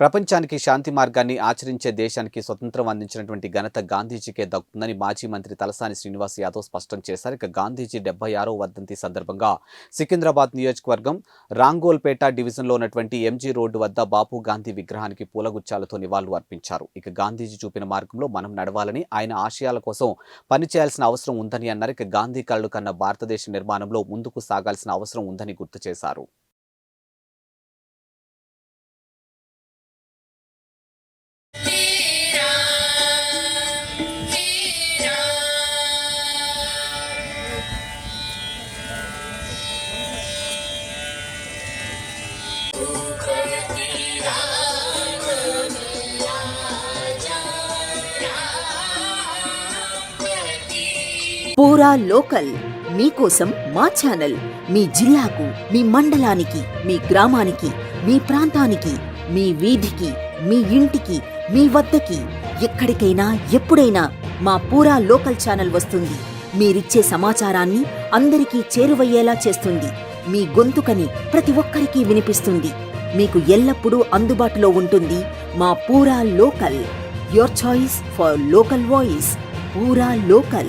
ప్రపంచానికి శాంతి మార్గాన్ని ఆచరించే దేశానికి స్వతంత్రం అందించినటువంటి ఘనత గాంధీజీకే దక్కుతుందని మాజీ మంత్రి తలసాని శ్రీనివాస్ యాదవ్ స్పష్టం చేశారు. ఇక గాంధీజీ 76వ వర్ధంతి సందర్భంగా సికింద్రాబాద్ నియోజకవర్గం రాంగోల్పేట డివిజన్లో ఉన్నటువంటి ఎంజీ రోడ్డు వద్ద బాపు గాంధీ విగ్రహానికి పూలగుచ్చాలతో నివాళులు అర్పించారు. ఇక గాంధీజీ చూపిన మార్గంలో మనం నడవాలని, ఆయన ఆశయాల కోసం పనిచేయాల్సిన అవసరం ఉందని అన్నారు. ఇక గాంధీ కలలు కన్న భారతదేశ నిర్మాణంలో ముందుకు సాగాల్సిన అవసరం ఉందని గుర్తు చేశారు. పూరా లోకల్ మీకోసం మా ఛానల్ మీ జిల్లాకు, మీ మండలానికి, మీ గ్రామానికి, మీ ప్రాంతానికి, మీ వీధికి, మీ ఇంటికి, మీ వద్దకి, ఎక్కడికైనా ఎప్పుడైనా మా పూరా లోకల్ ఛానల్ వస్తుంది. మీరిచ్చే సమాచారాన్ని అందరికీ చేరువయ్యేలా చేస్తుంది. మీ గొంతుకని ప్రతి ఒక్కరికి వినిపిస్తుంది. మీకు ఎల్లప్పుడూ అందుబాటులో ఉంటుంది మా పూరా local. Your choice for local voice. పూరా లోకల్.